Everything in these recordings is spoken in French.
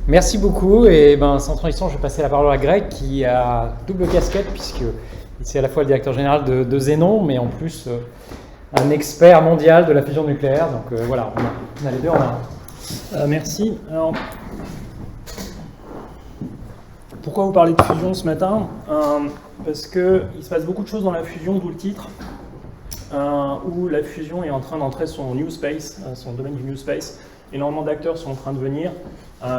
Merci beaucoup. Et sans transition, je vais passer la parole à Greg qui a double casquette puisque c'est à la fois le directeur général de Xenon, mais en plus un expert mondial de la fusion nucléaire. Donc voilà, on a les deux en un. Merci. Alors, pourquoi vous parlez de fusion ce matin? Parce qu'il se passe beaucoup de choses dans la fusion, d'où le titre, où la fusion est en train d'entrer son new space, son domaine du new space. Énormément d'acteurs sont en train de venir.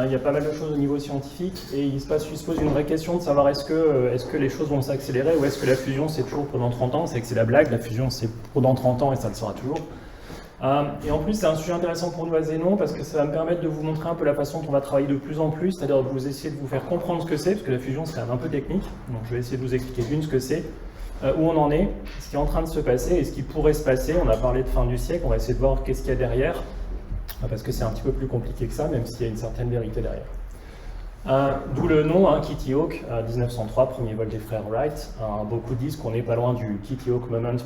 Il y a pas mal de choses au niveau scientifique et il se pose une vraie question de savoir est-ce que les choses vont s'accélérer ou est-ce que la fusion c'est toujours pour dans 30 ans. C'est que c'est la blague, la fusion c'est pour dans 30 ans et ça le sera toujours. Et en plus c'est un sujet intéressant pour nous à Xenon parce que ça va me permettre de vous montrer un peu la façon dont on va travailler de plus en plus, c'est-à-dire de vous essayer de vous faire comprendre ce que c'est, parce que la fusion c'est quand même un peu technique, donc je vais essayer de vous expliquer ce que c'est, où on en est, ce qui est en train de se passer et ce qui pourrait se passer. On a parlé de fin du siècle, on va essayer de voir qu'est-ce qu'il y a derrière, parce que c'est un petit peu plus compliqué que ça, même s'il y a une certaine vérité derrière. D'où le nom, Kitty Hawk, 1903, premier vol des frères Wright. Beaucoup disent qu'on n'est pas loin du Kitty Hawk moment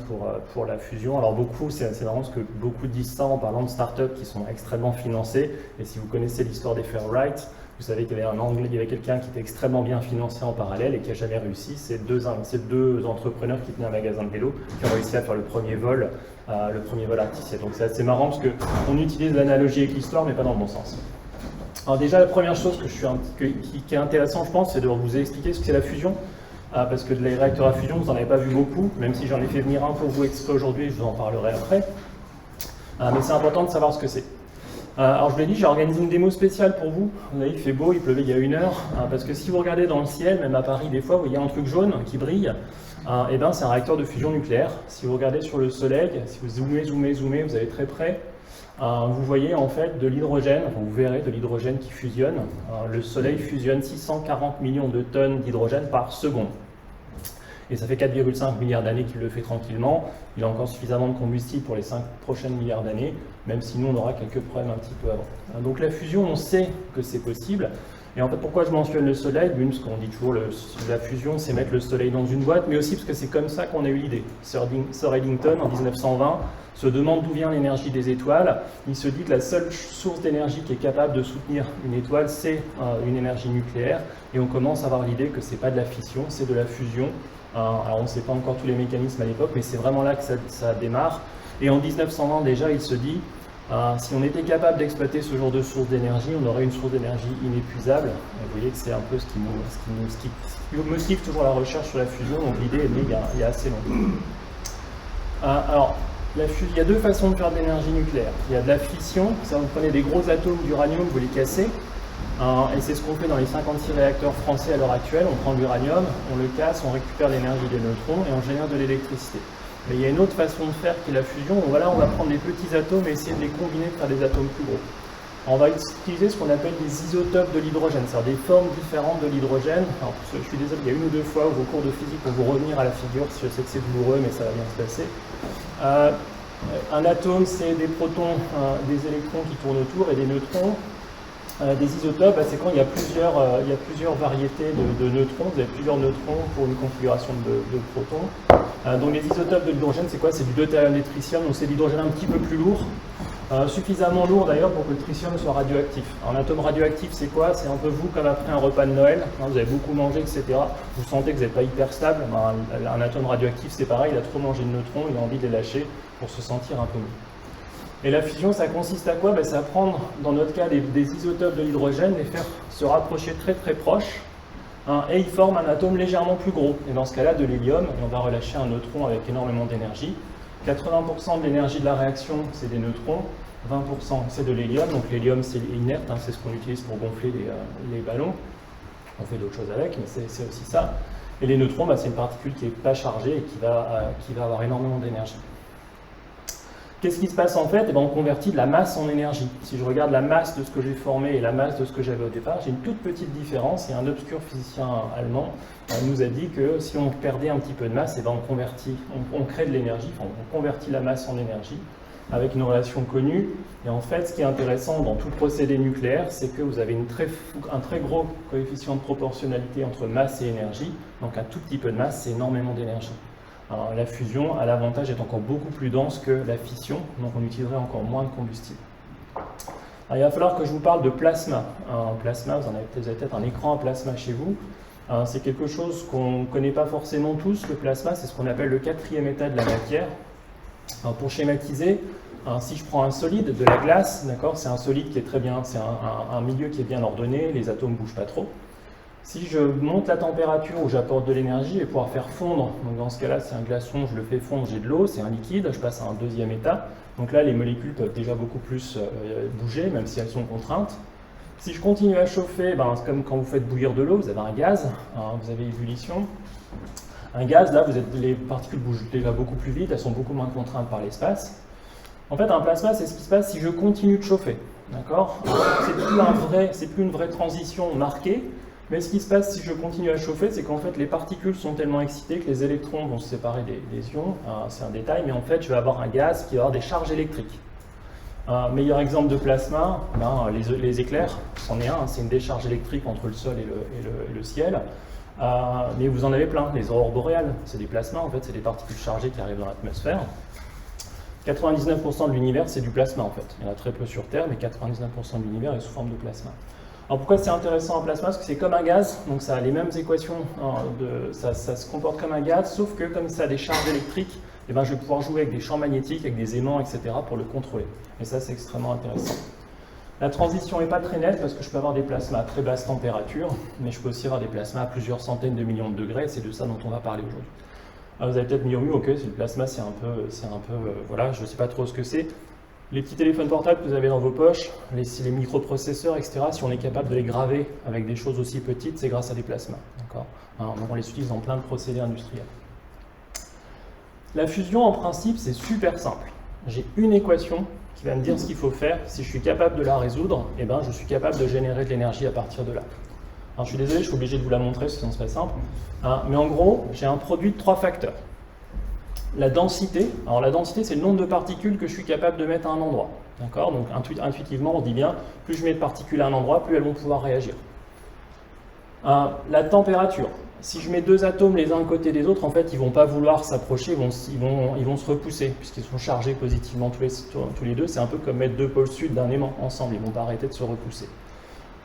pour la fusion. Alors beaucoup, c'est marrant parce que beaucoup disent ça en parlant de startups qui sont extrêmement financées. Et si vous connaissez l'histoire des frères Wright, vous savez qu'il y avait quelqu'un qui était extrêmement bien financé en parallèle et qui n'a jamais réussi. C'est deux entrepreneurs qui tenaient un magasin de vélo qui ont réussi à faire le premier vol artificiel. Donc c'est assez marrant parce qu'on utilise l'analogie avec l'histoire, mais pas dans le bon sens. Alors déjà, la première chose qui est intéressante, je pense, c'est de vous expliquer ce que c'est la fusion. Parce que les réacteurs à fusion, vous n'en avez pas vu beaucoup, même si j'en ai fait venir un pour vous exprès aujourd'hui, je vous en parlerai après. Mais c'est important de savoir ce que c'est. Alors je vous l'ai dit, j'ai organisé une démo spéciale pour vous. Vous voyez, il fait beau, il pleuvait il y a 1 heure. Parce que si vous regardez dans le ciel, même à Paris des fois, vous voyez un truc jaune qui brille. Et ben, c'est un réacteur de fusion nucléaire. Si vous regardez sur le soleil, si vous zoomez, vous allez très près. Vous voyez en fait de l'hydrogène, vous verrez de l'hydrogène qui fusionne. Le soleil fusionne 640 millions de tonnes d'hydrogène par seconde. Et ça fait 4,5 milliards d'années qu'il le fait tranquillement. Il a encore suffisamment de combustible pour les 5 prochaines milliards d'années, même si nous on aura quelques problèmes un petit peu avant. Donc la fusion, on sait que c'est possible. Et en fait, pourquoi je mentionne le soleil? D'une, ce qu'on dit toujours, la fusion, c'est mettre le soleil dans une boîte, mais aussi parce que c'est comme ça qu'on a eu l'idée. Sir Eddington, en 1920, se demande d'où vient l'énergie des étoiles. Il se dit que la seule source d'énergie qui est capable de soutenir une étoile, c'est une énergie nucléaire. Et on commence à avoir l'idée que ce n'est pas de la fission, c'est de la fusion. Alors on ne sait pas encore tous les mécanismes à l'époque, mais c'est vraiment là que ça démarre. Et en 1920 déjà, il se dit, si on était capable d'exploiter ce genre de source d'énergie, on aurait une source d'énergie inépuisable. Et vous voyez que c'est un peu ce qui motive toujours la recherche sur la fusion, donc l'idée est née il y a assez longtemps. Alors, il y a deux façons de faire de l'énergie nucléaire. Il y a de la fission, ça vous prenez des gros atomes d'uranium, vous les cassez, et c'est ce qu'on fait dans les 56 réacteurs français à l'heure actuelle. On prend l'uranium, on le casse, on récupère l'énergie des neutrons et on génère de l'électricité. Mais il y a une autre façon de faire qui est la fusion, où là on va prendre des petits atomes et essayer de les combiner pour faire des atomes plus gros. On va utiliser ce qu'on appelle des isotopes de l'hydrogène, c'est-à-dire des formes différentes de l'hydrogène. Alors, je suis désolé, il y a 1 ou 2 fois où vos cours de physique vont vous revenir à la figure, je sais que c'est douloureux, mais ça va bien se passer. Un atome, c'est des protons, des électrons qui tournent autour et des neutrons. Des isotopes, c'est quand il y a plusieurs variétés de neutrons. Vous avez plusieurs neutrons pour une configuration de protons. Donc les isotopes de l'hydrogène, c'est quoi? C'est du deutérium et du tritium, donc c'est de l'hydrogène un petit peu plus lourd. Suffisamment lourd d'ailleurs pour que le tritium soit radioactif. Un atome radioactif, c'est quoi? C'est un peu vous comme après un repas de Noël, vous avez beaucoup mangé, etc. Vous sentez que vous n'êtes pas hyper stable. Un atome radioactif, c'est pareil, il a trop mangé de neutrons, il a envie de les lâcher pour se sentir un peu mieux. Et la fusion, ça consiste à quoi? C'est à prendre, dans notre cas, des isotopes de l'hydrogène, les faire se rapprocher très très proches, et ils forment un atome légèrement plus gros. Et dans ce cas-là, de l'hélium, et on va relâcher un neutron avec énormément d'énergie. 80% de l'énergie de la réaction, c'est des neutrons, 20% c'est de l'hélium. Donc l'hélium, c'est inerte, c'est ce qu'on utilise pour gonfler les ballons. On fait d'autres choses avec, mais c'est aussi ça. Et les neutrons, c'est une particule qui n'est pas chargée et qui va avoir énormément d'énergie. Qu'est-ce qui se passe en fait? On convertit de la masse en énergie. Si je regarde la masse de ce que j'ai formé et la masse de ce que j'avais au départ, j'ai une toute petite différence. Et un obscur physicien allemand nous a dit que si on perdait un petit peu de masse, on crée de l'énergie, on convertit la masse en énergie avec une relation connue. Et en fait, ce qui est intéressant dans tout le procédé nucléaire, c'est que vous avez un très gros coefficient de proportionnalité entre masse et énergie. Donc un tout petit peu de masse, c'est énormément d'énergie. Alors, la fusion a l'avantage d'être encore beaucoup plus dense que la fission, donc on utiliserait encore moins de combustible. Alors, il va falloir que je vous parle de plasma. Un plasma, vous avez peut-être un écran à plasma chez vous. C'est quelque chose qu'on ne connaît pas forcément tous. Le plasma, c'est ce qu'on appelle le 4e état de la matière. Alors, pour schématiser, si je prends un solide, de la glace, d'accord, c'est un solide qui est très bien, c'est un milieu qui est bien ordonné, les atomes ne bougent pas trop. Si je monte la température où j'apporte de l'énergie, je vais pouvoir faire fondre. Donc dans ce cas-là, c'est un glaçon, je le fais fondre, j'ai de l'eau, c'est un liquide, je passe à un 2e état. Donc là, les molécules peuvent déjà beaucoup plus bouger, même si elles sont contraintes. Si je continue à chauffer, c'est comme quand vous faites bouillir de l'eau, vous avez un gaz, vous avez ébullition. Un gaz, là, les particules bougent déjà beaucoup plus vite, elles sont beaucoup moins contraintes par l'espace. En fait, un plasma, c'est ce qui se passe si je continue de chauffer. D'accord ? C'est plus une vraie transition marquée, mais ce qui se passe si je continue à chauffer, c'est qu'en fait, les particules sont tellement excitées que les électrons vont se séparer des ions. C'est un détail, mais en fait, je vais avoir un gaz qui va avoir des charges électriques. Un meilleur exemple de plasma, les éclairs, c'en est un, c'est une décharge électrique entre le sol et le ciel. Mais vous en avez plein, les aurores boréales, c'est des plasmas, en fait, c'est des particules chargées qui arrivent dans l'atmosphère. 99% de l'univers, c'est du plasma, en fait. Il y en a très peu sur Terre, mais 99% de l'univers est sous forme de plasma. Alors pourquoi c'est intéressant un plasma? Parce que c'est comme un gaz, donc ça a les mêmes équations, ça se comporte comme un gaz, sauf que comme ça a des charges électriques, je vais pouvoir jouer avec des champs magnétiques, avec des aimants, etc. pour le contrôler. Et ça, c'est extrêmement intéressant. La transition n'est pas très nette parce que je peux avoir des plasmas à très basse température, mais je peux aussi avoir des plasmas à plusieurs centaines de millions de degrés, c'est de ça dont on va parler aujourd'hui. Vous avez peut-être mis au mieux, ok, le plasma c'est un peu, voilà, je ne sais pas trop ce que c'est. Les petits téléphones portables que vous avez dans vos poches, les microprocesseurs, etc., si on est capable de les graver avec des choses aussi petites, c'est grâce à des plasmas. Donc on les utilise dans plein de procédés industriels. La fusion, en principe, c'est super simple. J'ai une équation qui va me dire ce qu'il faut faire. Si je suis capable de la résoudre, je suis capable de générer de l'énergie à partir de là. Alors, je suis désolé, je suis obligé de vous la montrer, sinon c'est pas simple. Mais en gros, j'ai un produit de 3 facteurs. La densité, alors la densité, c'est le nombre de particules que je suis capable de mettre à un endroit. D'accord? Donc intuitivement, on dit bien, plus je mets de particules à un endroit, plus elles vont pouvoir réagir. La température. Si je mets 2 atomes les uns à côté des autres, en fait, ils ne vont pas vouloir s'approcher, ils vont se repousser, puisqu'ils sont chargés positivement tous les deux. C'est un peu comme mettre 2 pôles sud d'un aimant ensemble, ils ne vont pas arrêter de se repousser.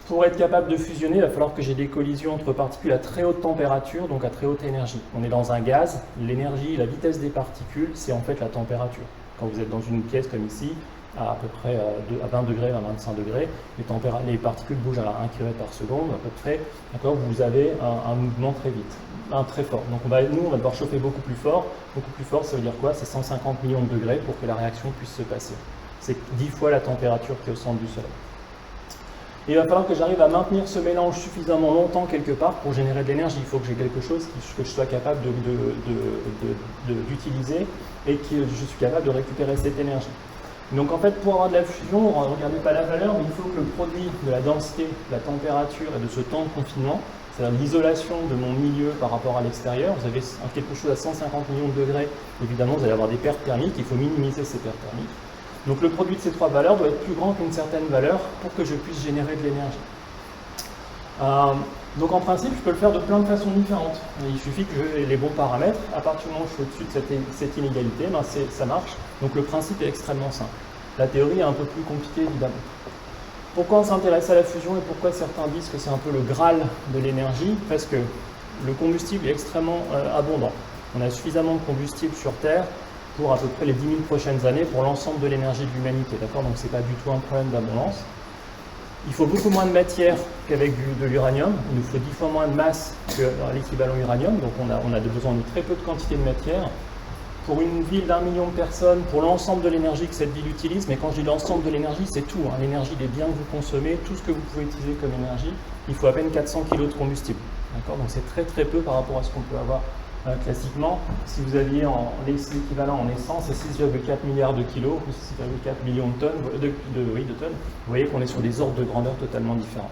Pour être capable de fusionner, il va falloir que j'ai des collisions entre particules à très haute température, donc à très haute énergie. On est dans un gaz, l'énergie, la vitesse des particules, c'est en fait la température. Quand vous êtes dans une pièce comme ici, à peu près à 20 degrés, à 25 degrés, les particules bougent à 1 km par seconde à peu près, vous avez un mouvement très vite, très fort. Donc nous, on va devoir chauffer beaucoup plus fort. Beaucoup plus fort, ça veut dire quoi? C'est 150 millions de degrés pour que la réaction puisse se passer. C'est 10 fois la température qui est au centre du Soleil. Et il va falloir que j'arrive à maintenir ce mélange suffisamment longtemps quelque part pour générer de l'énergie. Il faut que j'ai quelque chose que je sois capable d'utiliser et que je suis capable de récupérer cette énergie. Donc en fait, pour avoir de la fusion, on ne regarde pas la valeur, mais il faut que le produit de la densité, de la température et de ce temps de confinement, c'est-à-dire l'isolation de mon milieu par rapport à l'extérieur, vous avez quelque chose à 150 millions de degrés, évidemment vous allez avoir des pertes thermiques, il faut minimiser ces pertes thermiques. Donc le produit de ces 3 valeurs doit être plus grand qu'une certaine valeur pour que je puisse générer de l'énergie. Donc en principe, je peux le faire de plein de façons différentes. Il suffit que j'ai les bons paramètres. À partir du moment où je suis au-dessus de cette inégalité, ça marche. Donc le principe est extrêmement simple. La théorie est un peu plus compliquée, évidemment. Pourquoi on s'intéresse à la fusion et pourquoi certains disent que c'est un peu le Graal de l'énergie? Parce que le combustible est extrêmement abondant. On a suffisamment de combustible sur Terre pour à peu près les 10 000 prochaines années pour l'ensemble de l'énergie de l'humanité. D'accord? Donc ce n'est pas du tout un problème d'abondance. Il faut beaucoup moins de matière qu'avec de l'uranium. Il nous faut 10 fois moins de masse que l'équivalent uranium. Donc on a besoin de très peu de quantité de matière. Pour une ville d'1 million de personnes, pour l'ensemble de l'énergie que cette ville utilise, mais quand je dis l'ensemble de l'énergie, c'est tout. L'énergie des biens que vous consommez, tout ce que vous pouvez utiliser comme énergie, il faut à peine 400 kg de combustible. Donc c'est très très peu par rapport à ce qu'on peut avoir classiquement. Si vous aviez l'équivalent en essence, c'est 6,4 milliards de kilos, ou 6,4 millions de tonnes, de tonnes. Vous voyez qu'on est sur des ordres de grandeur totalement différents.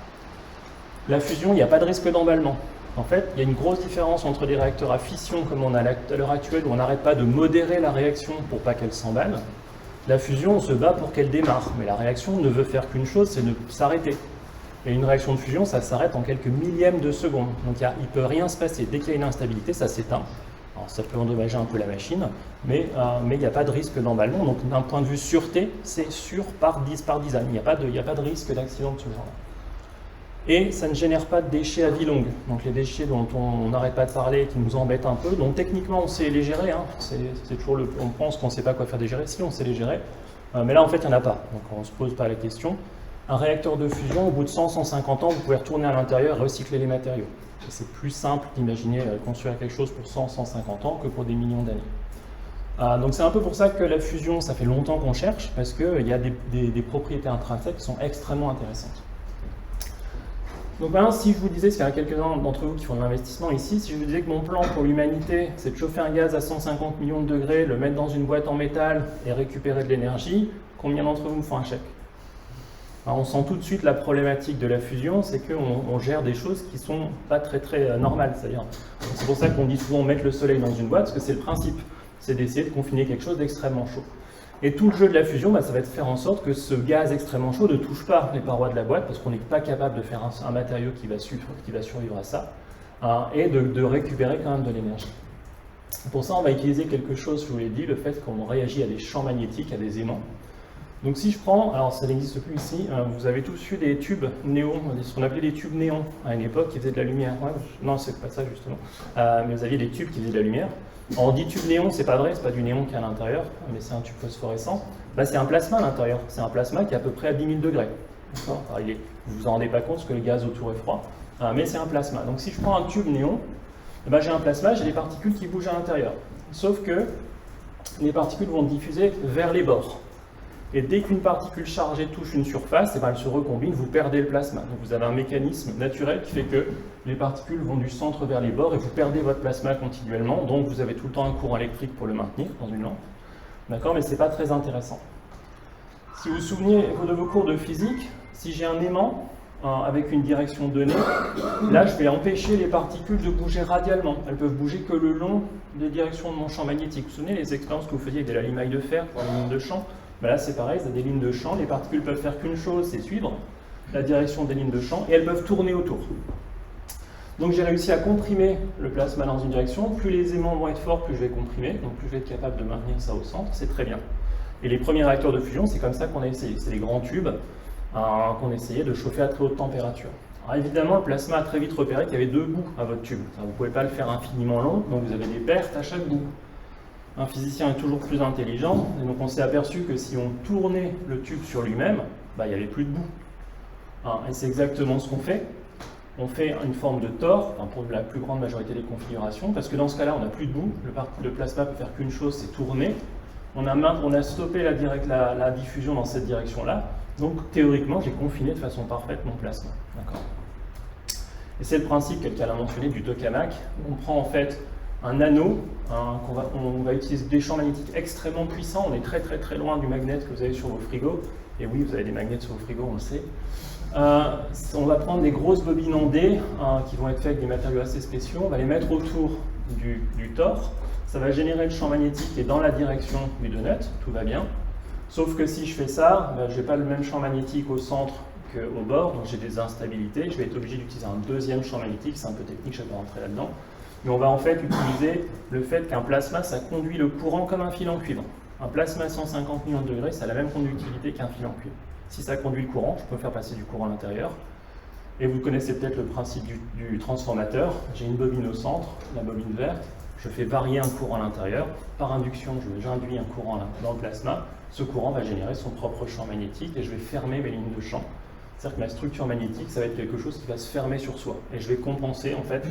La fusion, il n'y a pas de risque d'emballement. En fait, il y a une grosse différence entre des réacteurs à fission comme on a à l'heure actuelle où on n'arrête pas de modérer la réaction pour pas qu'elle s'emballe. La fusion, on se bat pour qu'elle démarre, mais la réaction ne veut faire qu'une chose, c'est ne s'arrêter. Et une réaction de fusion, ça s'arrête en quelques millièmes de seconde. Donc il ne peut rien se passer. Dès qu'il y a une instabilité, ça s'éteint. Alors ça peut endommager un peu la machine, mais il n'y a pas de risque d'emballement. Donc d'un point de vue sûreté, c'est sûr par design. Il n'y a pas de risque d'accident de ce genre-là. Et ça ne génère pas de déchets à vie longue. Donc les déchets dont on n'arrête pas de parler et qui nous embêtent un peu, donc techniquement on sait les gérer, hein. C'est toujours on pense qu'on ne sait pas quoi faire des gérer, si on sait les gérer. Mais là en fait il n'y en a pas, donc on ne se pose pas la question. Un réacteur de fusion, au bout de 100-150 ans, vous pouvez retourner à l'intérieur et recycler les matériaux. C'est plus simple d'imaginer construire quelque chose pour 100-150 ans que pour des millions d'années. Donc c'est un peu pour ça que la fusion, ça fait longtemps qu'on cherche, parce qu'il y a des propriétés intrinsèques qui sont extrêmement intéressantes. Donc maintenant, si je vous disais, s'il y a quelques-uns d'entre vous qui font de l'investissement ici, si je vous disais que mon plan pour l'humanité, c'est de chauffer un gaz à 150 millions de degrés, le mettre dans une boîte en métal et récupérer de l'énergie, combien d'entre vous me font un chèque? Alors, on sent tout de suite la problématique de la fusion, c'est qu'on gère des choses qui sont pas très normales. C'est pour ça qu'on dit souvent mettre le soleil dans une boîte, parce que c'est le principe, c'est d'essayer de confiner quelque chose d'extrêmement chaud. Et tout le jeu de la fusion, ça va être de faire en sorte que ce gaz extrêmement chaud ne touche pas les parois de la boîte, parce qu'on n'est pas capable de faire un matériau qui va survivre à ça, et de récupérer quand même de l'énergie. Pour ça, on va utiliser quelque chose, je vous l'ai dit, le fait qu'on réagit à des champs magnétiques, à des aimants. Donc si je prends, alors ça n'existe plus ici, vous avez tous eu des tubes néons, ce qu'on appelait des tubes néons à une époque qui faisaient de la lumière. Ouais, non, c'est pas ça justement, mais vous aviez des tubes qui faisaient de la lumière. Alors, on dit tube néon, c'est pas vrai, c'est pas du néon qui est à l'intérieur, mais c'est un tube phosphorescent. C'est un plasma à l'intérieur, c'est un plasma qui est à peu près à 10 000 degrés. Alors, vous vous en rendez pas compte parce que le gaz autour est froid, mais c'est un plasma. Donc si je prends un tube néon, j'ai un plasma, j'ai des particules qui bougent à l'intérieur. Sauf que les particules vont diffuser vers les bords. Et dès qu'une particule chargée touche une surface, elle se recombine, vous perdez le plasma. Donc vous avez un mécanisme naturel qui fait que les particules vont du centre vers les bords et vous perdez votre plasma continuellement. Donc vous avez tout le temps un courant électrique pour le maintenir dans une lampe. D'accord, mais ce n'est pas très intéressant. Si vous vous souvenez de vos cours de physique, si j'ai un aimant avec une direction donnée, là je vais empêcher les particules de bouger radialement. Elles peuvent bouger que le long des directions de mon champ magnétique. Vous vous souvenez les expériences que vous faisiez avec de la limaille de fer pour les lignes de champ? Là c'est pareil, c'est des lignes de champ, les particules peuvent faire qu'une chose, c'est suivre la direction des lignes de champ et elles peuvent tourner autour. Donc j'ai réussi à comprimer le plasma dans une direction, plus les aimants vont être forts, plus je vais comprimer, donc plus je vais être capable de maintenir ça au centre, c'est très bien. Et les premiers réacteurs de fusion, c'est comme ça qu'on a essayé, c'est les grands tubes qu'on essayait de chauffer à très haute température. Alors évidemment, le plasma a très vite repéré qu'il y avait deux bouts à votre tube, vous ne pouvez pas le faire infiniment long, donc vous avez des pertes à chaque bout. Un physicien est toujours plus intelligent, et donc on s'est aperçu que si on tournait le tube sur lui-même, il n'y avait plus de bout. Et c'est exactement ce qu'on fait. On fait une forme de tore, pour la plus grande majorité des configurations, parce que dans ce cas-là, on n'a plus de bout, le plasma peut faire qu'une chose, c'est tourner. On a stoppé la diffusion dans cette direction-là, donc théoriquement, j'ai confiné de façon parfaite mon plasma. Et c'est le principe, quelqu'un l'a mentionné, du tokamak. On prend en fait un anneau, on va utiliser des champs magnétiques extrêmement puissants, on est très loin du magnet que vous avez sur vos frigos, et oui, vous avez des magnets sur vos frigos, on le sait. On va prendre des grosses bobines en D qui vont être faites avec des matériaux assez spéciaux, on va les mettre autour du tore, ça va générer le champ magnétique qui est dans la direction du donut, tout va bien. Sauf que si je fais ça, je n'ai pas le même champ magnétique au centre qu'au bord, donc j'ai des instabilités, je vais être obligé d'utiliser un deuxième champ magnétique, c'est un peu technique, je ne vais pas rentrer là-dedans. Mais on va en fait utiliser le fait qu'un plasma, ça conduit le courant comme un fil en cuivre. Un plasma à 150 millions de degrés, ça a la même conductivité qu'un fil en cuivre. Si ça conduit le courant, je peux faire passer du courant à l'intérieur. Et vous connaissez peut-être le principe du transformateur. J'ai une bobine au centre, la bobine verte. Je fais varier un courant à l'intérieur. Par induction, j'induis un courant dans le plasma. Ce courant va générer son propre champ magnétique et je vais fermer mes lignes de champ. C'est-à-dire que ma structure magnétique, ça va être quelque chose qui va se fermer sur soi. Et je vais compenser, en fait.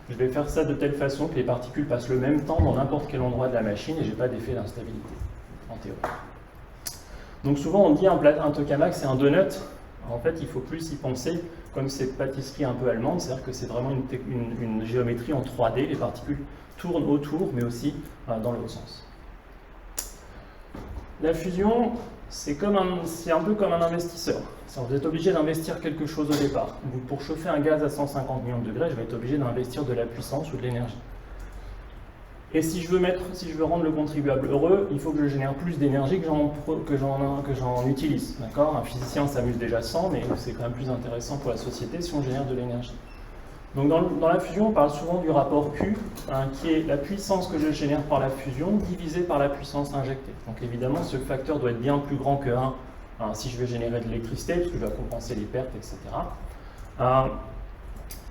Je vais faire ça de telle façon que les particules passent le même temps dans n'importe quel endroit de la machine et je n'ai pas d'effet d'instabilité, en théorie. Donc souvent, on dit un tokamak, c'est un donut. En fait, il faut plus y penser comme ces pâtisseries un peu allemandes, c'est-à-dire que c'est vraiment une géométrie en 3D. Les particules tournent autour, mais aussi dans l'autre sens. La fusion, c'est un peu comme un investisseur. Vous êtes obligé d'investir quelque chose au départ. Pour chauffer un gaz à 150 millions de degrés, je vais être obligé d'investir de la puissance ou de l'énergie. Et si je veux rendre le contribuable heureux, il faut que je génère plus d'énergie que j'en utilise. Un physicien s'amuse déjà sans, mais c'est quand même plus intéressant pour la société si on génère de l'énergie. Donc dans la fusion, on parle souvent du rapport Q, qui est la puissance que je génère par la fusion divisée par la puissance injectée. Donc évidemment, ce facteur doit être bien plus grand que 1 si je veux générer de l'électricité, parce que je dois compenser les pertes, etc.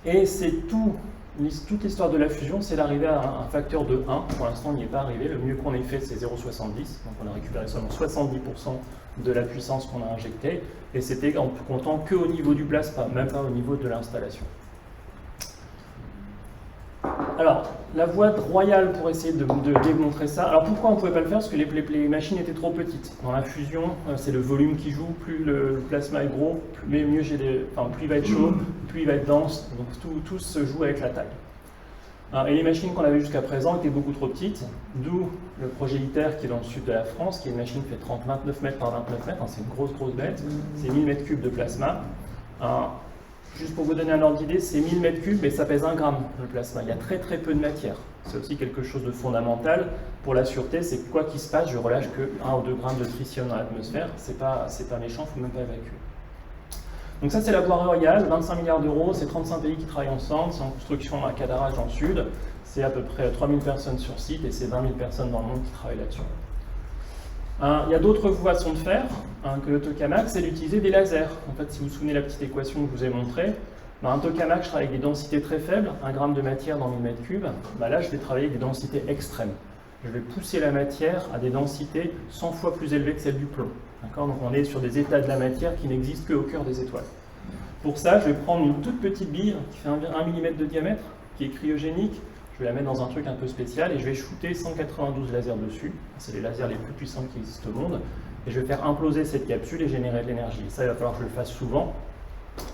Et c'est toute l'histoire de la fusion, c'est d'arriver à un facteur de 1. Pour l'instant, on n'y est pas arrivé. Le mieux qu'on ait fait, c'est 0,70. Donc on a récupéré seulement 70% de la puissance qu'on a injectée. Et c'était en comptant qu'au niveau du plasma, même pas au niveau de l'installation. Alors, la voie royale pour essayer de démontrer ça. Alors pourquoi on ne pouvait pas le faire? Parce que les machines étaient trop petites. Dans la fusion, c'est le volume qui joue. Plus le plasma est gros, plus il va être chaud, plus il va être dense. Donc tout se joue avec la taille. Et les machines qu'on avait jusqu'à présent étaient beaucoup trop petites. D'où le projet ITER qui est dans le sud de la France, qui est une machine qui fait 29 mètres par 29 mètres. C'est une grosse bête. C'est 1000 mètres cubes de plasma. Juste pour vous donner un ordre d'idée, c'est 1000 mètres cubes et ça pèse 1 gramme le plasma. Il y a très peu de matière. C'est aussi quelque chose de fondamental pour la sûreté, c'est que quoi qu'il se passe, je relâche que 1 ou 2 grammes de tritium dans l'atmosphère. C'est pas méchant, il ne faut même pas évacuer. Donc ça c'est la voie royale, 25 milliards d'euros, c'est 35 pays qui travaillent ensemble, c'est en construction à Cadarache dans le sud, c'est à peu près 3000 personnes sur site et c'est 20 000 personnes dans le monde qui travaillent là-dessus. Il y a d'autres façons de faire que le tokamak, c'est d'utiliser des lasers. En fait, si vous vous souvenez de la petite équation que je vous ai montrée, un tokamak, je travaille avec des densités très faibles, 1 gramme de matière dans 1000 mètres cubes. Là, je vais travailler avec des densités extrêmes. Je vais pousser la matière à des densités 100 fois plus élevées que celles du plomb. Donc on est sur des états de la matière qui n'existent qu'au cœur des étoiles. Pour ça, je vais prendre une toute petite bille qui fait 1 mm de diamètre, qui est cryogénique. Je vais la mettre dans un truc un peu spécial et je vais shooter 192 lasers dessus. C'est les lasers les plus puissants qui existent au monde. Et je vais faire imploser cette capsule et générer de l'énergie. Ça, il va falloir que je le fasse souvent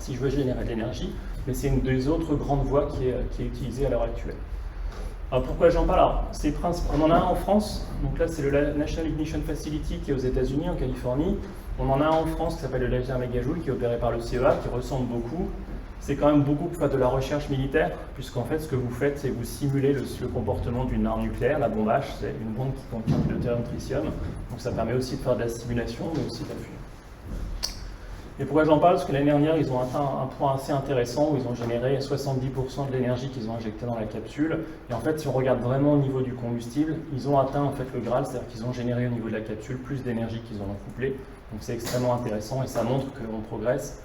si je veux générer de l'énergie. Mais c'est une des autres grandes voies qui est utilisée à l'heure actuelle. Alors pourquoi j'en parle? On en a un en France. Donc là, c'est le National Ignition Facility qui est aux États-Unis, en Californie. On en a un en France qui s'appelle le laser mégajoule, qui est opéré par le CEA, qui ressemble beaucoup. C'est quand même beaucoup pour faire de la recherche militaire, puisqu'en fait, ce que vous faites, c'est que vous simulez le comportement d'une arme nucléaire. La bombe H, c'est une bombe qui contient du deutérium tritium. Donc ça permet aussi de faire de la simulation, mais aussi de la fusion. Et pourquoi j'en parle? Parce que l'année dernière, ils ont atteint un point assez intéressant où ils ont généré 70% de l'énergie qu'ils ont injectée dans la capsule. Et en fait, si on regarde vraiment au niveau du combustible, ils ont atteint en fait le Graal, c'est-à-dire qu'ils ont généré au niveau de la capsule plus d'énergie qu'ils en ont couplé. Donc c'est extrêmement intéressant et ça montre qu'on progresse.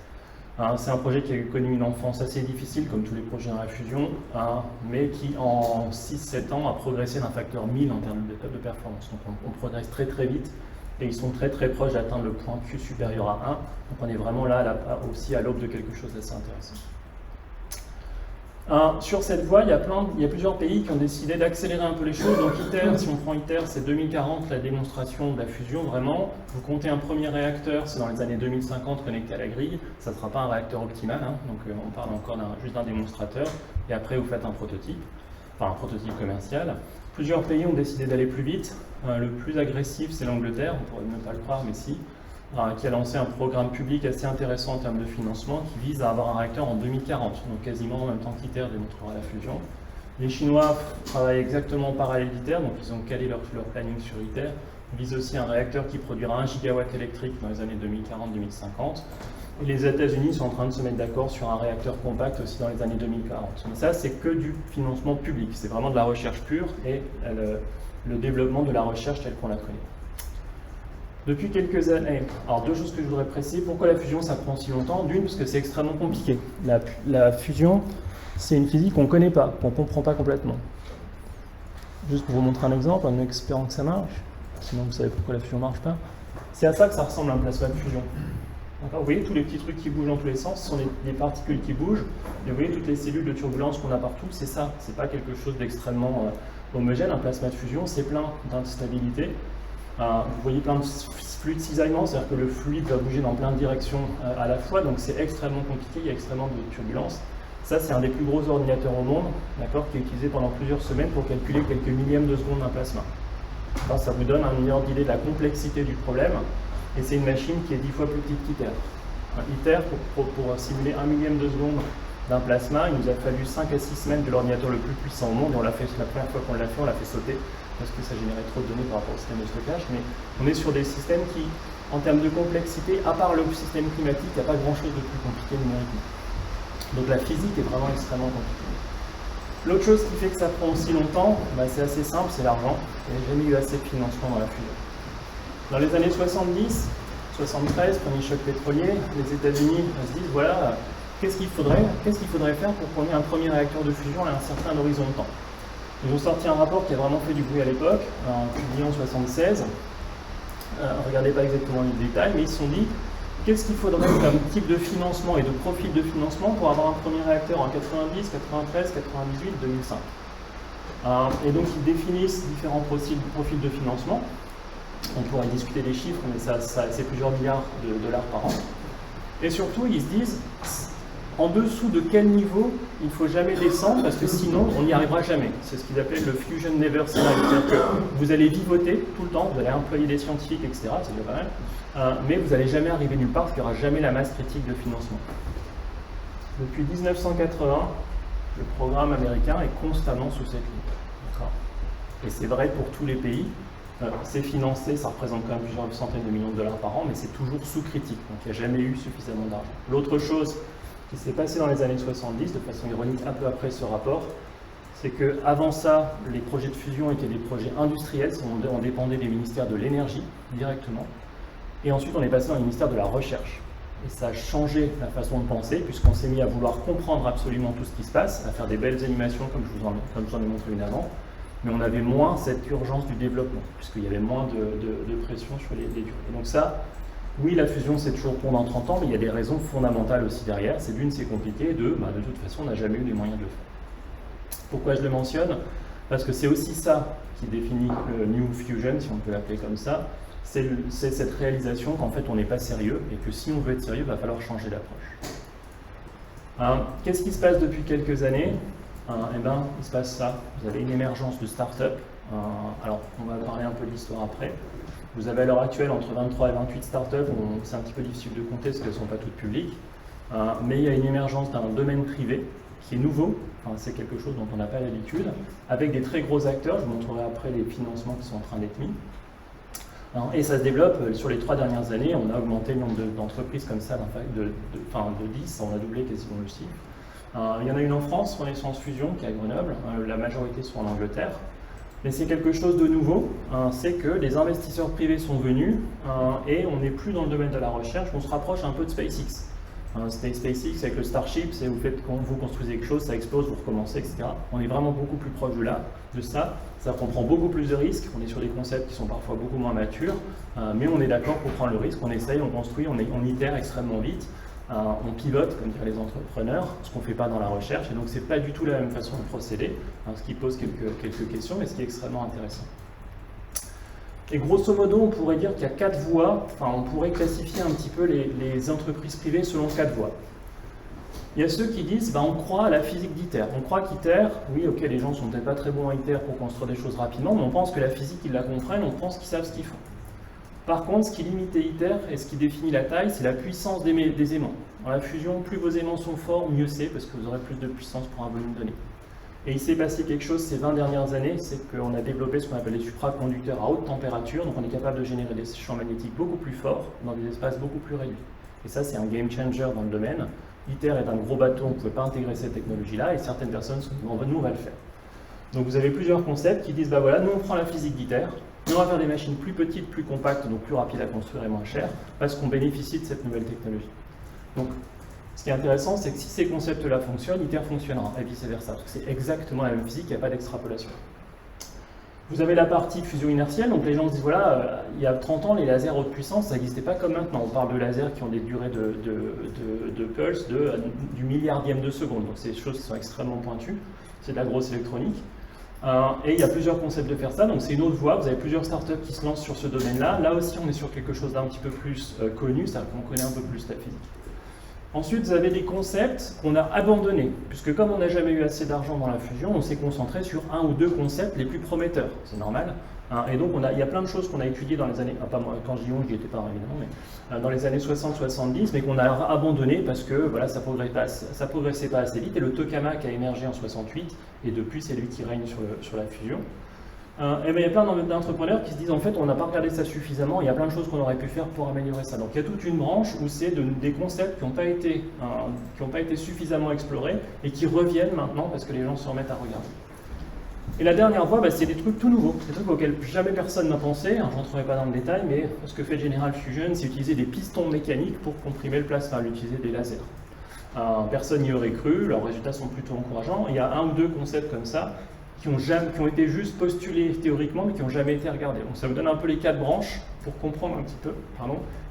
C'est un projet qui a connu une enfance assez difficile, comme tous les projets dans la fusion, mais qui en 6-7 ans a progressé d'un facteur 1000 en termes de performance. Donc on progresse très vite. Et ils sont très proches d'atteindre le point Q supérieur à 1. Donc on est vraiment là aussi à l'aube de quelque chose d'assez intéressant. Sur cette voie, il y a plusieurs pays qui ont décidé d'accélérer un peu les choses. Donc ITER, si on prend ITER, c'est 2040 la démonstration de la fusion, vraiment. Vous comptez un premier réacteur, c'est dans les années 2050 connecté à la grille. Ça ne sera pas un réacteur optimal, donc on parle encore juste d'un démonstrateur. Et après, vous faites un prototype commercial. Plusieurs pays ont décidé d'aller plus vite. Le plus agressif, c'est l'Angleterre, on pourrait ne pas le croire, mais si, qui a lancé un programme public assez intéressant en termes de financement qui vise à avoir un réacteur en 2040, donc quasiment en même temps qu'ITER démontrera la fusion. Les Chinois travaillent exactement en parallèle d'ITER, donc ils ont calé leur planning sur ITER. Ils visent aussi un réacteur qui produira 1 gigawatt électrique dans les années 2040-2050. Et les États-Unis sont en train de se mettre d'accord sur un réacteur compact aussi dans les années 2040. Mais ça, c'est que du financement public. C'est vraiment de la recherche pure et le développement de la recherche telle qu'on la connaît. Depuis quelques années, alors deux choses que je voudrais préciser. Pourquoi la fusion, ça prend si longtemps? D'une, parce que c'est extrêmement compliqué. La fusion, c'est une physique qu'on ne connaît pas, qu'on ne comprend pas complètement. Juste pour vous montrer un exemple, en espérant que ça marche, sinon vous savez pourquoi la fusion ne marche pas. C'est à ça que ça ressemble à un plasma de fusion. Vous voyez tous les petits trucs qui bougent dans tous les sens, ce sont des particules qui bougent. Et vous voyez toutes les cellules de turbulence qu'on a partout, c'est ça. C'est pas quelque chose d'extrêmement homogène. Un plasma de fusion, c'est plein d'instabilité. Vous voyez plein de flux de cisaillement, c'est-à-dire que le fluide va bouger dans plein de directions à la fois, donc c'est extrêmement compliqué, il y a extrêmement de turbulences. Ça, c'est un des plus gros ordinateurs au monde, qui est utilisé pendant plusieurs semaines pour calculer quelques millièmes de seconde d'un plasma. Alors, ça vous donne une ordre d'idée de la complexité du problème, et c'est une machine qui est 10 fois plus petite qu'ITER. ITER, pour simuler 1 millième de seconde d'un plasma, il nous a fallu 5 à 6 semaines de l'ordinateur le plus puissant au monde, et on l'a fait la première fois qu'on l'a fait, on l'a fait sauter, parce que ça générait trop de données par rapport au système de stockage, mais on est sur des systèmes qui, en termes de complexité, à part le système climatique, il n'y a pas grand-chose de plus compliqué numériquement. Donc la physique est vraiment extrêmement compliquée. L'autre chose qui fait que ça prend aussi longtemps, c'est assez simple, c'est l'argent. Il n'y a jamais eu assez de financement dans la fusion. Dans les années 70, 73, premier choc pétrolier, les États-Unis se disent voilà, qu'est-ce qu'il faudrait faire pour qu'on ait un premier réacteur de fusion à un certain horizon de temps. Ils ont sorti un rapport qui a vraiment fait du bruit à l'époque, publié en 76. Regardez pas exactement les détails, mais ils se sont dit qu'est-ce qu'il faudrait comme type de financement et de profil de financement pour avoir un premier réacteur en 90, 93, 98, 2005. Et donc ils définissent différents profils de financement. On pourrait discuter des chiffres, mais c'est plusieurs milliards de dollars par an. Et surtout, ils se disent en dessous de quel niveau il ne faut jamais descendre, parce que sinon, on n'y arrivera jamais. C'est ce qu'ils appellent le Fusion Never Scenario. C'est-à-dire que vous allez vivoter tout le temps, vous allez employer des scientifiques, etc., c'est déjà pas mal, mais vous n'allez jamais arriver nulle part, parce qu'il n'y aura jamais la masse critique de financement. Depuis 1980, le programme américain est constamment sous cette ligne. Et c'est vrai pour tous les pays. C'est financé, ça représente quand même plusieurs centaines de millions de dollars par an, mais c'est toujours sous critique, donc il n'y a jamais eu suffisamment d'argent. L'autre chose qui s'est passé dans les années 70, de façon ironique un peu après ce rapport, c'est qu'avant ça, les projets de fusion étaient des projets industriels, on dépendait des ministères de l'énergie directement, et ensuite on est passé dans les ministères de la recherche. Et ça a changé la façon de penser, puisqu'on s'est mis à vouloir comprendre absolument tout ce qui se passe, à faire des belles animations comme je vous en ai montré une avant, mais on avait moins cette urgence du développement, puisqu'il y avait moins de pression sur les durées. Et donc ça, oui, la fusion c'est toujours pour dans 30 ans, mais il y a des raisons fondamentales aussi derrière. C'est d'une, c'est compliqué, et deux, de toute façon, on n'a jamais eu les moyens de le faire. Pourquoi je le mentionne? Parce que c'est aussi ça qui définit le New Fusion, si on peut l'appeler comme ça. C'est cette réalisation qu'en fait on n'est pas sérieux, et que si on veut être sérieux, il va falloir changer d'approche. Qu'est-ce qui se passe depuis quelques années? Il se passe ça. Vous avez une émergence de start-up. Alors, on va parler un peu de l'histoire après. Vous avez à l'heure actuelle entre 23 et 28 start-up. C'est un petit peu difficile de compter parce qu'elles ne sont pas toutes publiques. Mais il y a une émergence d'un domaine privé qui est nouveau. C'est quelque chose dont on n'a pas l'habitude. Avec des très gros acteurs. Je vous montrerai après les financements qui sont en train d'être mis. Et ça se développe sur les 3 dernières années. On a augmenté le nombre d'entreprises comme ça de 10. On a doublé quasiment le chiffre. Il y en a une en France, Renaissance Fusion, qui est à Grenoble. La majorité sont en Angleterre. Mais c'est quelque chose de nouveau. C'est que les investisseurs privés sont venus et on n'est plus dans le domaine de la recherche. On se rapproche un peu de SpaceX. SpaceX avec le Starship, c'est vous faites quand vous construisez quelque chose, ça explose, vous recommencez, etc. On est vraiment beaucoup plus proche de ça. Ça comprend beaucoup plus de risques. On est sur des concepts qui sont parfois beaucoup moins matures, mais on est d'accord pour prendre le risque. On essaye, on construit, on itère extrêmement vite. On pivote, comme diraient les entrepreneurs, ce qu'on ne fait pas dans la recherche, et donc ce n'est pas du tout la même façon de procéder, ce qui pose quelques questions, mais ce qui est extrêmement intéressant. Et grosso modo, on pourrait dire qu'il y a 4 voies, on pourrait classifier un petit peu les entreprises privées selon 4 voies. Il y a ceux qui disent, on croit à la physique d'ITER. On croit qu'ITER, oui, ok, les gens ne sont peut-être pas très bons à ITER pour construire des choses rapidement, mais on pense que la physique, ils la comprennent, on pense qu'ils savent ce qu'ils font. Par contre, ce qui limite ITER et ce qui définit la taille, c'est la puissance des aimants. Dans la fusion, plus vos aimants sont forts, mieux c'est, parce que vous aurez plus de puissance pour un volume donné. Et il s'est passé quelque chose ces 20 dernières années, c'est qu'on a développé ce qu'on appelle les supraconducteurs à haute température, donc on est capable de générer des champs magnétiques beaucoup plus forts dans des espaces beaucoup plus réduits. Et ça, c'est un game changer dans le domaine. ITER est un gros bateau, on ne pouvait pas intégrer cette technologie-là, et certaines personnes se sont dit, nous, on va le faire. Donc vous avez plusieurs concepts qui disent, voilà, nous, on prend la physique d'ITER, on va faire des machines plus petites, plus compactes, donc plus rapides à construire et moins chères, parce qu'on bénéficie de cette nouvelle technologie. Donc, ce qui est intéressant, c'est que si ces concepts-là fonctionnent, ITER fonctionnera, et vice-versa. C'est exactement la même physique, il n'y a pas d'extrapolation. Vous avez la partie fusion inertielle, donc les gens se disent, voilà, il y a 30 ans, les lasers haute puissance, ça n'existait pas comme maintenant. On parle de lasers qui ont des durées de pulse du milliardième de seconde, donc c'est des choses qui sont extrêmement pointues, c'est de la grosse électronique. Et il y a plusieurs concepts de faire ça, donc c'est une autre voie, vous avez plusieurs startups qui se lancent sur ce domaine-là. Là aussi, on est sur quelque chose d'un petit peu plus connu, c'est-à-dire qu'on connaît un peu plus la physique. Ensuite, vous avez des concepts qu'on a abandonnés, puisque comme on n'a jamais eu assez d'argent dans la fusion, on s'est concentré sur 1 ou 2 concepts les plus prometteurs, c'est normal. Et donc, il y a plein de choses qu'on a étudiées dans les années, pas moi, quand je dis on, j'y étais pas évidemment, mais dans les années 60-70, mais qu'on a abandonné parce que voilà, ça progressait pas assez vite, et le tokamak a émergé en 68, et depuis, c'est lui qui règne sur la fusion. Et bien, il y a plein d'entrepreneurs qui se disent en fait on n'a pas regardé ça suffisamment, il y a plein de choses qu'on aurait pu faire pour améliorer ça. Donc il y a toute une branche où c'est des concepts qui n'ont pas été suffisamment explorés et qui reviennent maintenant parce que les gens se remettent à regarder. Et la dernière voie, c'est des trucs tout nouveaux, des trucs auxquels jamais personne n'a pensé. Je n'entrerai pas dans le détail, mais ce que fait General Fusion, c'est utiliser des pistons mécaniques pour comprimer le plasma, utiliser des lasers. Personne n'y aurait cru, leurs résultats sont plutôt encourageants. Il y a un ou deux concepts comme ça qui ont été juste postulés théoriquement, mais qui n'ont jamais été regardés. Donc ça vous donne un peu les 4 branches pour comprendre un petit peu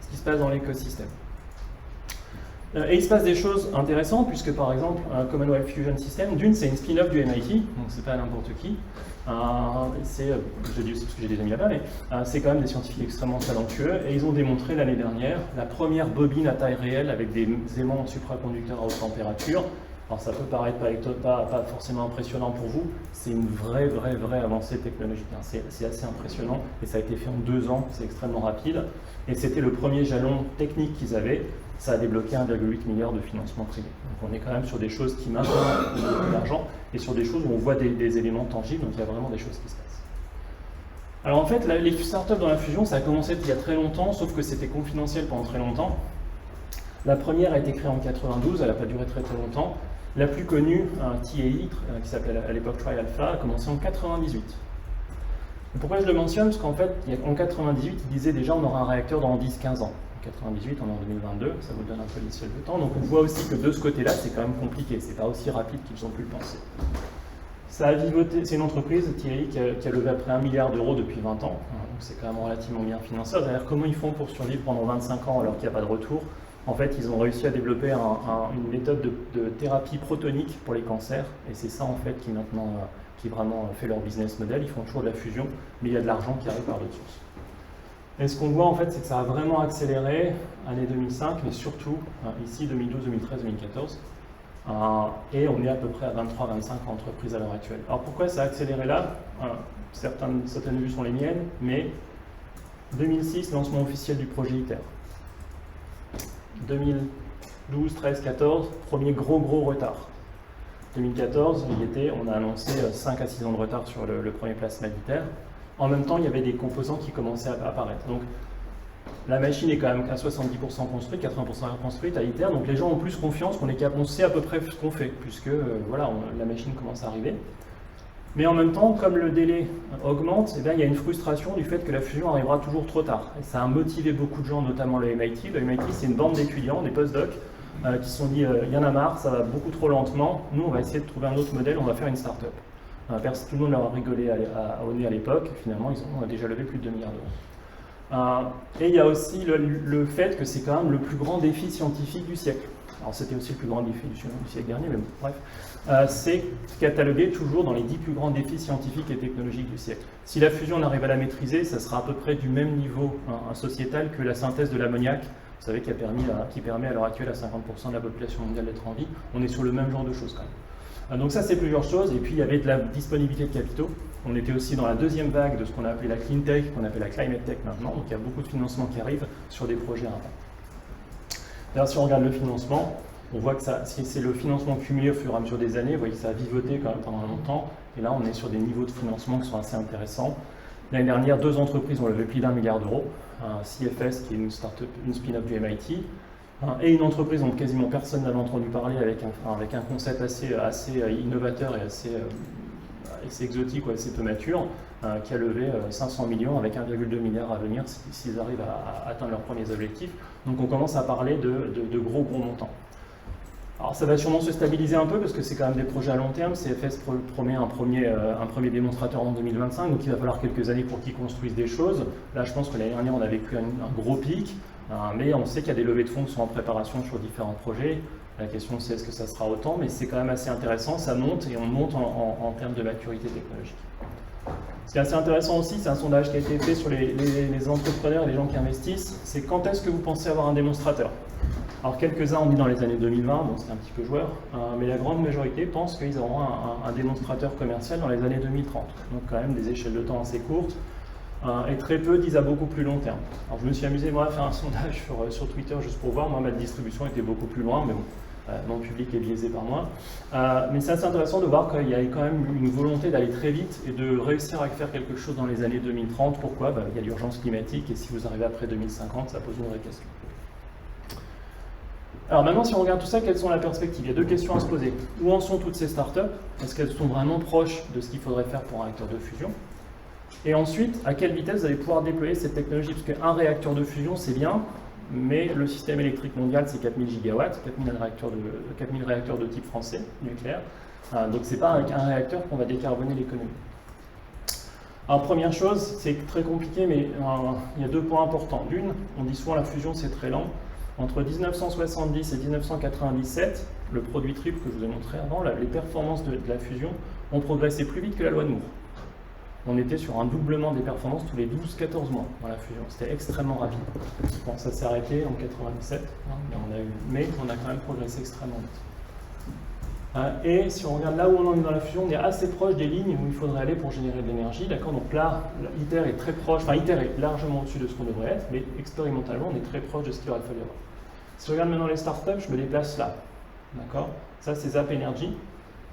ce qui se passe dans l'écosystème. Et il se passe des choses intéressantes, puisque par exemple, Commonwealth Fusion System, d'une, c'est une spin-off du MIT, donc c'est pas n'importe qui. Je dis aussi parce que j'ai des amis là-bas, mais c'est quand même des scientifiques extrêmement talentueux, et ils ont démontré l'année dernière la première bobine à taille réelle avec des aimants supraconducteurs à haute température. Alors ça peut paraître pas forcément impressionnant pour vous, c'est une vraie avancée technologique. C'est assez impressionnant, et ça a été fait en 2 ans, c'est extrêmement rapide, et c'était le premier jalon technique qu'ils avaient. Ça a débloqué 1,8 milliard de financement privé. Donc on est quand même sur des choses qui marchent beaucoup d'argent et sur des choses où on voit des éléments tangibles, donc il y a vraiment des choses qui se passent. Alors en fait, les startups dans la fusion, ça a commencé il y a très longtemps, sauf que c'était confidentiel pendant très longtemps. La première a été créée en 92, elle n'a pas duré très longtemps. La plus connue, TAI, qui s'appelait à l'époque TriAlpha, a commencé en 98. Et pourquoi je le mentionne? Parce qu'en fait, en 98, ils disaient déjà on aura un réacteur dans 10-15 ans. 98, on est en 2022, ça vous donne un peu l'échelle de temps. Donc on voit aussi que de ce côté-là, c'est quand même compliqué, c'est pas aussi rapide qu'ils ont pu le penser. Ça a vivoté, c'est une entreprise, Thierry, qui a levé à près 1 milliard d'euros depuis 20 ans, donc c'est quand même relativement bien financé. C'est-à-dire comment ils font pour survivre pendant 25 ans alors qu'il n'y a pas de retour? En fait, ils ont réussi à développer une méthode de thérapie protonique pour les cancers, et c'est ça en fait qui vraiment fait leur business model. Ils font toujours de la fusion, mais il y a de l'argent qui arrive par d'autres sources. Et ce qu'on voit en fait, c'est que ça a vraiment accéléré, année 2005, mais surtout ici 2012, 2013, 2014. Et on est à peu près à 23-25 entreprises à l'heure actuelle. Alors pourquoi ça a accéléré là? Certaines vues sont les miennes, mais 2006, lancement officiel du projet ITER. 2012, 13, 14, premier gros retard. 2014, on a annoncé 5 à 6 ans de retard sur le premier plasma d'ITER. En même temps, il y avait des composants qui commençaient à apparaître. Donc, la machine est quand même à 70% construite, 80% construite à ITER. Donc, les gens ont plus confiance on sait à peu près ce qu'on fait, puisque la machine commence à arriver. Mais en même temps, comme le délai augmente, il y a une frustration du fait que la fusion arrivera toujours trop tard. Et ça a motivé beaucoup de gens, notamment le MIT. Le MIT, c'est une bande d'étudiants, des postdocs, qui se sont dit il y en a marre, ça va beaucoup trop lentement. Nous, on va essayer de trouver un autre modèle, on va faire une start-up. Tout le monde leur a rigolé au nez à l'époque, finalement ils ont déjà levé plus de 2 milliards d'euros. Et il y a aussi le fait que c'est quand même le plus grand défi scientifique du siècle. Alors c'était aussi le plus grand défi du siècle dernier, mais bon, bref. C'est catalogué toujours dans les 10 plus grands défis scientifiques et technologiques du siècle. Si la fusion on arrive à la maîtriser, ça sera à peu près du même niveau sociétal que la synthèse de l'ammoniac, vous savez, qui permet à l'heure actuelle à 50% de la population mondiale d'être en vie. On est sur le même genre de choses quand même. Donc ça, c'est plusieurs choses. Et puis, il y avait de la disponibilité de capitaux. On était aussi dans la deuxième vague de ce qu'on a appelé la clean tech, qu'on appelle la climate tech maintenant. Donc, il y a beaucoup de financements qui arrivent sur des projets à impact. D'ailleurs, si on regarde le financement, on voit que c'est le financement cumulé au fur et à mesure des années. Vous voyez que ça a vivoté quand même pendant longtemps. Et là, on est sur des niveaux de financement qui sont assez intéressants. L'année dernière, 2 entreprises ont levé plus d'1 milliard d'euros. CFS, qui est une start-up, une spin-off du MIT. Et une entreprise dont quasiment personne n'avait entendu parler, avec un concept assez innovateur et assez exotique ou assez peu mature, qui a levé 500 millions avec 1,2 milliard à venir s'ils arrivent à atteindre leurs premiers objectifs. Donc on commence à parler de gros montants. Alors ça va sûrement se stabiliser un peu parce que c'est quand même des projets à long terme. CFS promet un premier démonstrateur en 2025, donc il va falloir quelques années pour qu'ils construisent des choses. Là je pense que l'année dernière on a vécu un gros pic. Mais on sait qu'il y a des levées de fonds qui sont en préparation sur différents projets. La question c'est est-ce que ça sera autant, mais c'est quand même assez intéressant, ça monte et on monte en termes de maturité technologique. Ce qui est assez intéressant aussi, c'est un sondage qui a été fait sur les entrepreneurs et les gens qui investissent, c'est quand est-ce que vous pensez avoir un démonstrateur? Alors quelques-uns ont dit dans les années 2020, bon c'est un petit peu joueur, mais la grande majorité pense qu'ils auront un démonstrateur commercial dans les années 2030. Donc quand même des échelles de temps assez courtes. Et très peu disent à beaucoup plus long terme. Alors je me suis amusé moi à faire un sondage sur Twitter juste pour voir, moi ma distribution était beaucoup plus loin, mais bon, non public et biaisé par moi. Mais c'est assez intéressant de voir qu'il y a quand même une volonté d'aller très vite et de réussir à faire quelque chose dans les années 2030. Pourquoi? Il y a l'urgence climatique et si vous arrivez après 2050, ça pose une vraie question. Alors maintenant, si on regarde tout ça, quelles sont la perspective? Il y a deux questions à se poser. Où en sont toutes ces startups? Est-ce qu'elles sont vraiment proches de ce qu'il faudrait faire pour un réacteur de fusion? Et ensuite, à quelle vitesse vous allez pouvoir déployer cette technologie? Parce qu'un réacteur de fusion, c'est bien, mais le système électrique mondial, c'est 4000 gigawatts, 4000 réacteurs de type français, nucléaire. Donc c'est pas avec un réacteur qu'on va décarboner l'économie. Alors première chose, c'est très compliqué, mais il y a deux points importants. D'une, on dit souvent la fusion, c'est très lent. Entre 1970 et 1997, le produit triple que je vous ai montré avant, les performances de la fusion ont progressé plus vite que la loi de Moore. On était sur un doublement des performances tous les 12-14 mois dans la fusion. C'était extrêmement rapide. Bon, ça s'est arrêté en 97, mais on a quand même progressé extrêmement vite. Et si on regarde là où on en est dans la fusion, on est assez proche des lignes où il faudrait aller pour générer de l'énergie. D'accord, donc là, ITER est très proche, enfin ITER est largement au-dessus de ce qu'on devrait être, mais expérimentalement, on est très proche de ce qu'il aurait fallu avoir. Si je regarde maintenant les startups, je me déplace là. D'accord, ça c'est Zap Energy.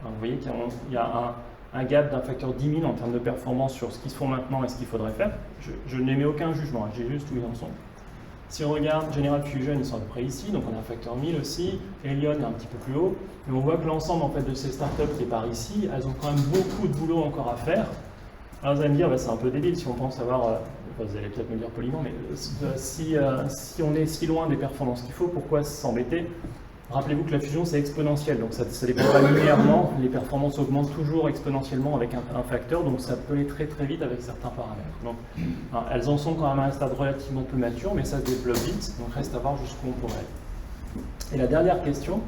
Vous voyez qu'il y a un gap d'un facteur 10 000 en termes de performance sur ce qu'ils font maintenant et ce qu'il faudrait faire. Je n'émets aucun jugement, j'ai juste où ils en sont. Si on regarde General Fusion, ils sont à peu près ici, donc on a un facteur 1000 aussi. Helion est un petit peu plus haut. Mais on voit que l'ensemble en fait, de ces startups qui est par ici, elles ont quand même beaucoup de boulot encore à faire. Alors vous allez me dire, c'est un peu débile si on pense avoir, vous allez peut-être me dire poliment, mais si on est si loin des performances qu'il faut, pourquoi s'embêter? Rappelez-vous que la fusion c'est exponentiel, donc ça ne dépend pas linéairement, les performances augmentent toujours exponentiellement avec un facteur, donc ça peut aller très très vite avec certains paramètres. Donc, elles en sont quand même à un stade relativement peu mature, mais ça se développe vite, donc reste à voir jusqu'où on pourrait aller. Et la dernière question,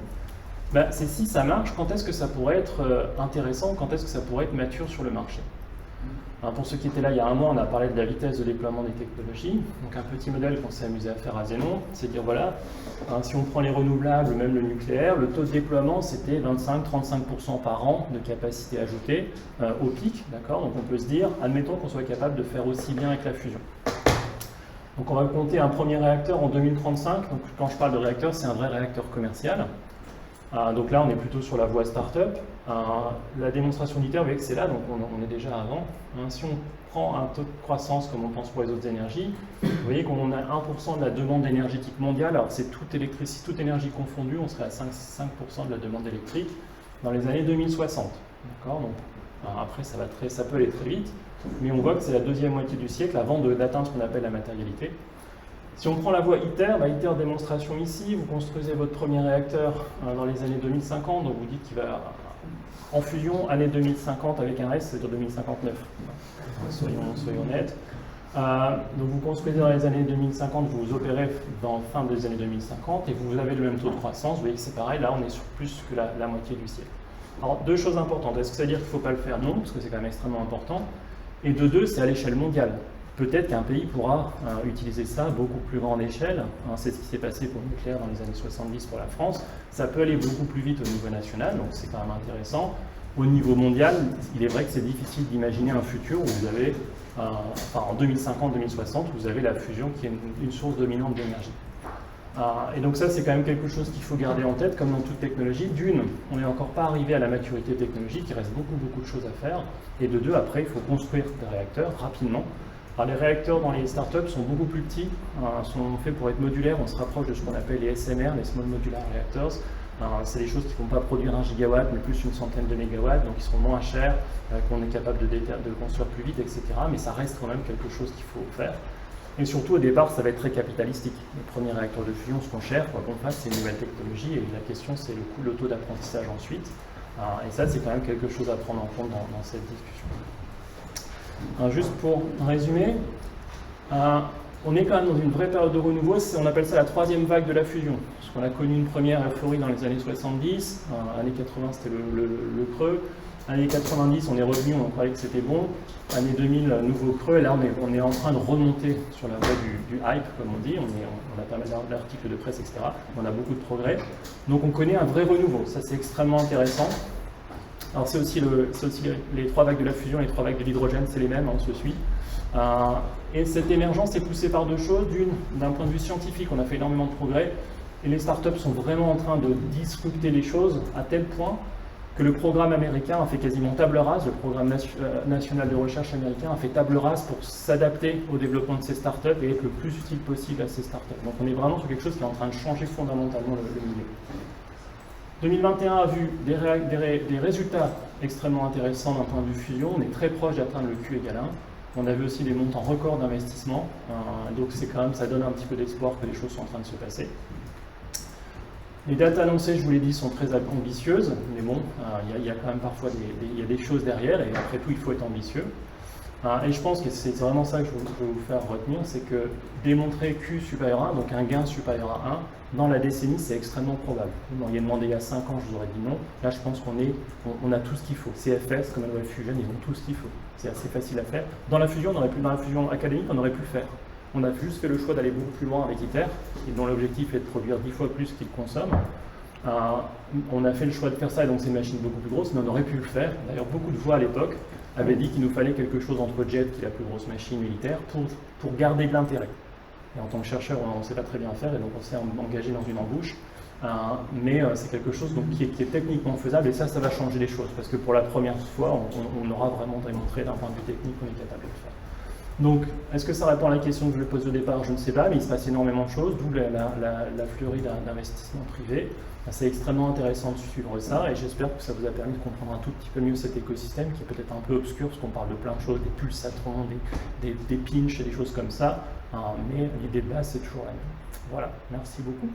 c'est si ça marche, quand est-ce que ça pourrait être intéressant, quand est-ce que ça pourrait être mature sur le marché? Pour ceux qui étaient là il y a un mois, on a parlé de la vitesse de déploiement des technologies. Donc un petit modèle qu'on s'est amusé à faire à Zénon, c'est de dire voilà, si on prend les renouvelables, même le nucléaire, le taux de déploiement c'était 25-35% par an de capacité ajoutée au pic, d'accord? Donc on peut se dire, admettons qu'on soit capable de faire aussi bien avec la fusion. Donc on va compter un premier réacteur en 2035. Donc quand je parle de réacteur, c'est un vrai réacteur commercial. Donc là, on est plutôt sur la voie start-up. La démonstration d'ITER, vous voyez que c'est là, donc on est déjà avant. Si on prend un taux de croissance comme on pense pour les autres énergies, vous voyez qu'on a 1% de la demande énergétique mondiale. Alors c'est toute énergie confondue, on serait à 5% de la demande électrique dans les années 2060. D'accord, donc après, ça peut aller très vite, mais on voit que c'est la deuxième moitié du siècle avant d'atteindre ce qu'on appelle la matérialité. Si on prend la voie ITER, ITER démonstration ici, vous construisez votre premier réacteur dans les années 2050, donc vous dites qu'il va en fusion année 2050 avec un S, c'est-à-dire 2059. Soyons honnêtes. Donc vous construisez dans les années 2050, vous opérez dans fin des années 2050 et vous avez le même taux de croissance. Vous voyez que c'est pareil, là on est sur plus que la moitié du siècle. Alors deux choses importantes, est-ce que ça veut dire qu'il ne faut pas le faire? Non, parce que c'est quand même extrêmement important. Et de deux, c'est à l'échelle mondiale. Peut-être qu'un pays pourra utiliser ça à beaucoup plus grande échelle. C'est ce qui s'est passé pour le nucléaire dans les années 70 pour la France. Ça peut aller beaucoup plus vite au niveau national, donc c'est quand même intéressant. Au niveau mondial, il est vrai que c'est difficile d'imaginer un futur où vous avez, en 2050-2060, vous avez la fusion qui est une source dominante d'énergie. Et donc ça, c'est quand même quelque chose qu'il faut garder en tête, comme dans toute technologie. D'une, on n'est encore pas arrivé à la maturité technologique, il reste beaucoup de choses à faire. Et de deux, après, il faut construire des réacteurs rapidement. Alors, les réacteurs dans les startups sont beaucoup plus petits, sont faits pour être modulaires, on se rapproche de ce qu'on appelle les SMR, les Small Modular Reactors. C'est des choses qui ne vont pas produire 1 gigawatt, mais plus une centaine de mégawatts, donc ils seront moins chers, qu'on est capable de construire plus vite, etc. Mais ça reste quand même quelque chose qu'il faut faire. Et surtout, au départ, ça va être très capitalistique. Les premiers réacteurs de fusion seront chers, quoi qu'on fasse, c'est une nouvelle technologie, et la question, c'est le taux d'apprentissage ensuite. Et ça, c'est quand même quelque chose à prendre en compte dans cette discussion. Juste pour résumer, on est quand même dans une vraie période de renouveau, on appelle ça la troisième vague de la fusion. Parce qu'on a connu une première euphorie dans les années 70, années 80 c'était le creux, années 90 on est revenu, on croyait que c'était bon, année 2000 nouveau creux, et là on est en train de remonter sur la voie du hype comme on dit, on a pas mal d'articles de presse, etc. On a beaucoup de progrès, donc on connaît un vrai renouveau, ça c'est extrêmement intéressant. Alors c'est aussi les trois vagues de la fusion, les trois vagues de l'hydrogène, c'est les mêmes, on se suit. Et cette émergence est poussée par deux choses. D'une, d'un point de vue scientifique, on a fait énormément de progrès. Et les startups sont vraiment en train de disrupter les choses à tel point que le programme américain a fait quasiment table rase, le programme national de recherche américain a fait table rase pour s'adapter au développement de ces startups et être le plus utile possible à ces startups. Donc on est vraiment sur quelque chose qui est en train de changer fondamentalement le milieu. 2021 a vu des résultats extrêmement intéressants d'un point de vue fusion. On est très proche d'atteindre le Q égale 1. On a vu aussi des montants records d'investissement. Donc c'est quand même, ça donne un petit peu d'espoir que les choses sont en train de se passer. Les dates annoncées, je vous l'ai dit, sont très ambitieuses, mais bon, il y a quand même parfois des choses derrière, et après tout, il faut être ambitieux. Et je pense que c'est vraiment ça que je veux vous faire retenir, c'est que démontrer Q supérieur à 1, donc un gain supérieur à 1, dans la décennie, c'est extrêmement probable. Vous m'auriez demandé il y a 5 ans, je vous aurais dit non. Là, je pense qu'on a tout ce qu'il faut. CFS, comme Manuel Fusion, ils ont tout ce qu'il faut. C'est assez facile à faire. Dans la fusion académique, on aurait pu le faire. On a juste fait le choix d'aller beaucoup plus loin avec ITER, dont l'objectif est de produire 10 fois plus qu'ils consomment. On a fait le choix de faire ça, et donc c'est une machine beaucoup plus grosse, mais on aurait pu le faire. D'ailleurs, beaucoup de voix à l'époque avaient dit qu'il nous fallait quelque chose entre Jet, qui est la plus grosse machine militaire, pour garder de l'intérêt. Et en tant que chercheur, on ne sait pas très bien faire, et donc on s'est engagé dans une embauche. Mais c'est quelque chose donc, qui est techniquement faisable, et ça va changer les choses, parce que pour la première fois, on aura vraiment démontré d'un point de vue technique qu'on est capable de le faire. Donc, est-ce que ça répond à la question que je pose au départ? Je ne sais pas, mais il se passe énormément de choses, d'où la fleurie d'investissements privés. C'est extrêmement intéressant de suivre ça, et j'espère que ça vous a permis de comprendre un tout petit peu mieux cet écosystème, qui est peut-être un peu obscur, parce qu'on parle de plein de choses, des pulsatrons, des pinches et des choses comme ça, mais l'idée de base, c'est toujours la même. Voilà, merci beaucoup.